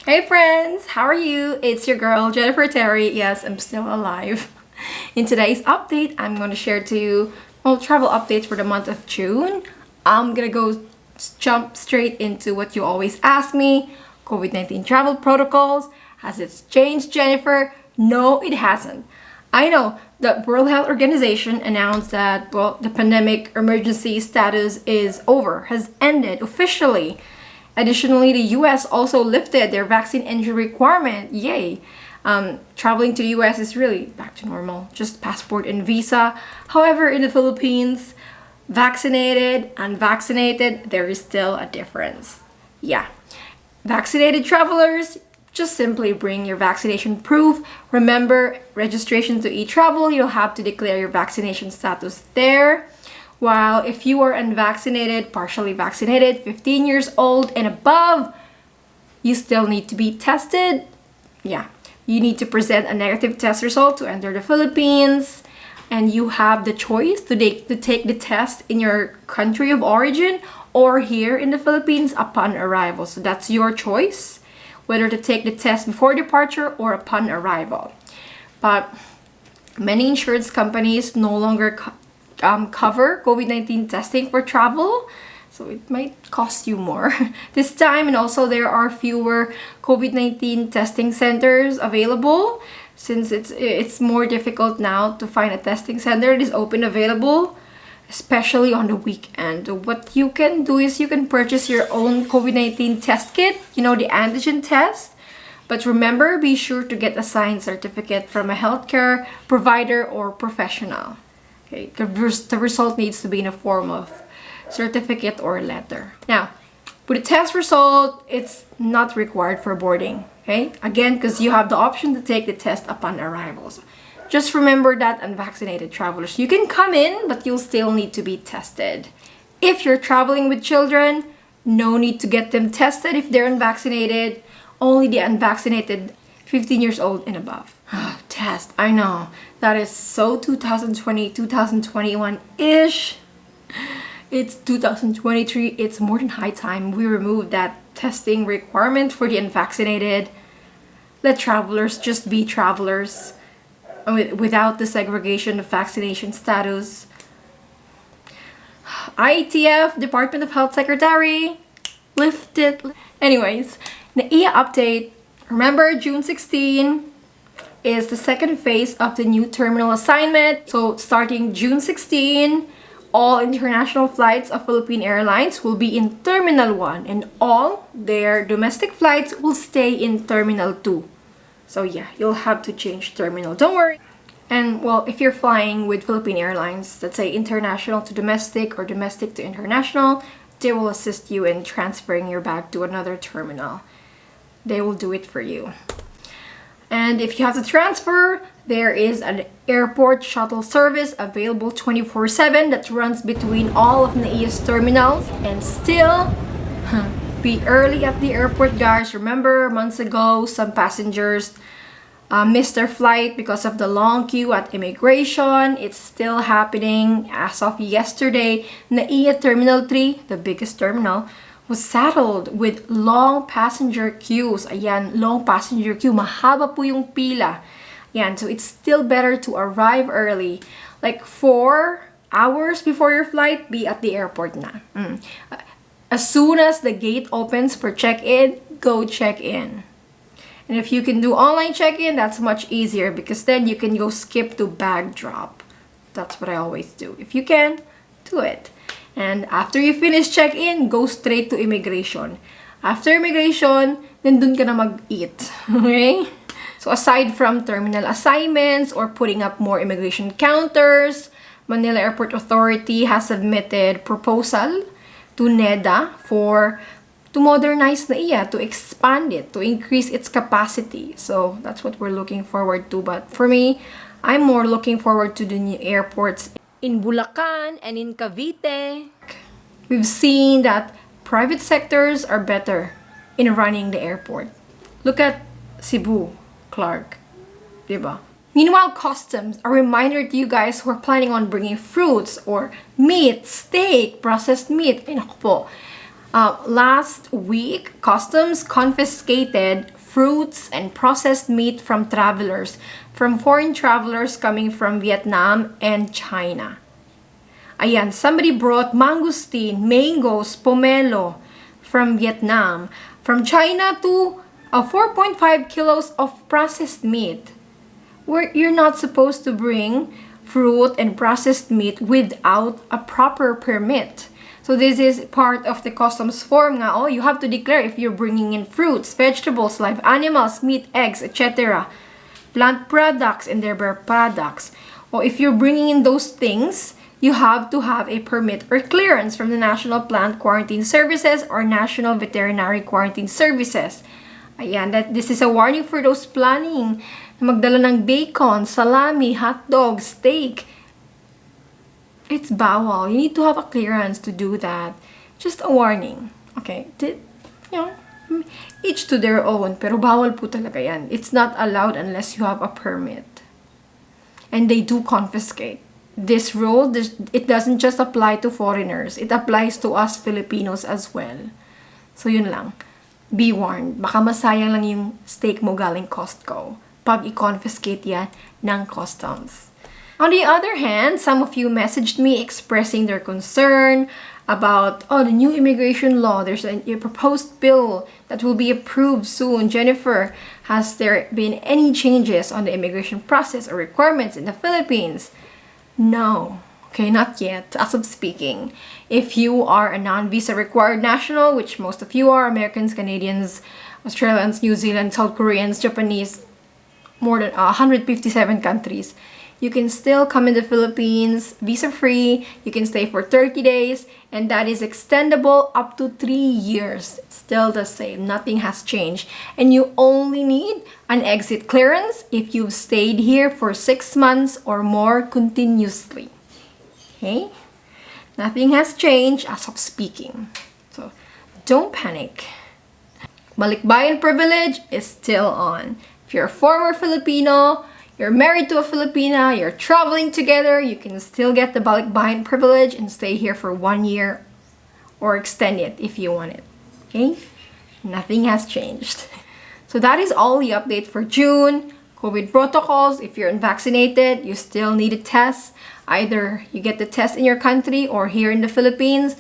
Hey friends, how are you? It's your girl Jennifer Terri. Yes, I'm still alive. In today's update, I'm going to share to you travel updates for the month of June. I'm gonna jump straight into what you always ask me: COVID-19 travel protocols. Has it changed, Jennifer? No, it hasn't. I know the World Health Organization announced that the pandemic emergency status is over, has ended officially. Additionally, the US also lifted their vaccine entry requirement. Yay! Traveling to the US is really back to normal, just passport and visa. However, in the Philippines, vaccinated, unvaccinated, there is still a difference. Yeah. Vaccinated travelers, just simply bring your vaccination proof. Remember, registration to e-travel, you'll have to declare your vaccination status there. While if you are unvaccinated, partially vaccinated, 15 years old and above, you still need to be tested. Yeah, you need to present a negative test result to enter the Philippines. And you have the choice to take the test in your country of origin or here in the Philippines upon arrival. So that's your choice, whether to take the test before departure or upon arrival. But many insurance companies no longer cover COVID-19 testing for travel, so it might cost you more this time. And also there are fewer COVID-19 testing centers available since it's more difficult now to find a testing center that is open available, especially on the weekend. What you can do is you can purchase your own COVID-19 test kit, the antigen test. But remember, be sure to get a signed certificate from a healthcare provider or professional. Okay, the result needs to be in a form of certificate or letter. Now, with the test result, it's not required for boarding. Okay, again, because you have the option to take the test upon arrival. So just remember that unvaccinated travelers, you can come in, but you'll still need to be tested. If you're traveling with children, no need to get them tested if they're unvaccinated. Only the unvaccinated 15 years old and above. Test, I know. That is so 2020, 2021-ish. It's 2023. It's more than high time we remove that testing requirement for the unvaccinated. Let travelers just be travelers without the segregation of vaccination status. IETF, Department of Health Secretary, lift it. Anyways, Naia update. Remember, June 16 is the second phase of the new terminal assignment. So starting June 16, all international flights of Philippine Airlines will be in Terminal 1 and all their domestic flights will stay in Terminal 2. So yeah, you'll have to change terminal. Don't worry. And well, if you're flying with Philippine Airlines, let's say international to domestic or domestic to international, they will assist you in transferring your bag to another terminal. They will do it for you. And if you have to transfer, there is an airport shuttle service available 24/7 that runs between all of Naia's terminals. And still, be early at the airport, guys. Remember, months ago, some passengers missed their flight because of the long queue at immigration. It's still happening as of yesterday. Naia Terminal 3, the biggest terminal, was saddled with long passenger queues. Ayan, long passenger queue. Mahaba po yung pila. Ayan, so it's still better to arrive early. Like 4 hours before your flight, be at the airport na. As soon as the gate opens for check-in, go check in. And if you can do online check-in, that's much easier because then you can go skip to bag drop. That's what I always do. If you can, do it. And after you finish check-in, go straight to immigration. After immigration, then dun ka na mag-eat. Okay? So aside from terminal assignments or putting up more immigration counters, Manila Airport Authority has submitted proposal to NEDA to modernize Naia, to expand it, to increase its capacity. So that's what we're looking forward to. But for me, I'm more looking forward to the new airports in Bulacan and in Cavite. We've seen that private sectors are better in running the airport. Look at Cebu, Clark, diba? Meanwhile, customs, a reminder to you guys who are planning on bringing fruits or meat, steak, processed meat. Ay, naku po. Last week, customs confiscated fruits and processed meat from foreign travelers coming from Vietnam and China. Ayan, somebody brought mangosteen, mangoes, pomelo from Vietnam. From China to 4.5 kilos of processed meat. Where you're not supposed to bring fruit and processed meat without a proper permit. So this is part of the customs form nga. Oh, you have to declare if you're bringing in fruits, vegetables, live animals, meat, eggs, etc. Plant products and their products. Or if you're bringing in those things, you have to have a permit or clearance from the National Plant Quarantine Services or National Veterinary Quarantine Services. Ayan, this is a warning for those planning na magdala ng bacon, salami, hotdog, steak. It's bawal. You need to have a clearance to do that. Just a warning. Okay? Each to their own. Pero bawal po talaga yan. It's not allowed unless you have a permit. And they do confiscate. This rule, it doesn't just apply to foreigners. It applies to us Filipinos as well. So yun lang. Be warned. Baka masayang lang yung steak mo galing Costco pag i-confiscate yan ng customs. On the other hand, some of you messaged me expressing their concern about the new immigration law. There's a proposed bill that will be approved soon. Jennifer, has there been any changes on the immigration process or requirements in the Philippines? No. Okay, not yet, as of speaking. If you are a non-visa required national, which most of you are, Americans, Canadians, Australians, New Zealand, South Koreans, Japanese, more than 157 countries, you can still come in the Philippines visa-free. You can stay for 30 days, and that is extendable up to 3 years. Still the same. Nothing has changed. And you only need an exit clearance if you've stayed here for 6 months or more continuously. Okay? Nothing has changed as of speaking. So, don't panic. Balikbayan privilege is still on. If you're a former Filipino, you're married to a Filipina, you're traveling together, you can still get the balikbayan privilege and stay here for 1 year or extend it if you want it. Okay? Nothing has changed. So that is all the update for June. COVID protocols, if you're unvaccinated, you still need a test. Either you get the test in your country or here in the Philippines.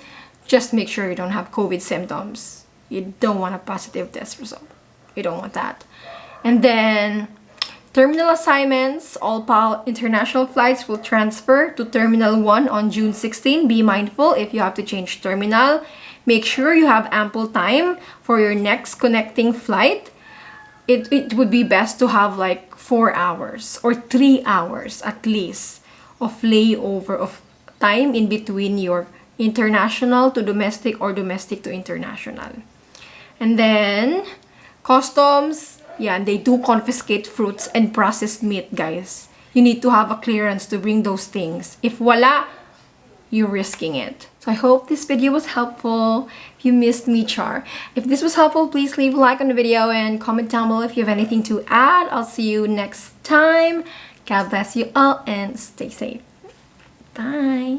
Just make sure you don't have COVID symptoms. You don't want a positive test result. You don't want that. And then terminal assignments, all PAL international flights will transfer to Terminal 1 on June 16. Be mindful if you have to change terminal. Make sure you have ample time for your next connecting flight. It would be best to have like 4 hours or 3 hours at least of layover of time in between your international to domestic or domestic to international. And then customs, yeah, they do confiscate fruits and processed meat, guys. You need to have a clearance to bring those things. If wala, you're risking it. So I hope this video was helpful. If you missed me, char. If this was helpful, please leave a like on the video and comment down below if you have anything to add. I'll see you next time. God bless you all and stay safe. Bye.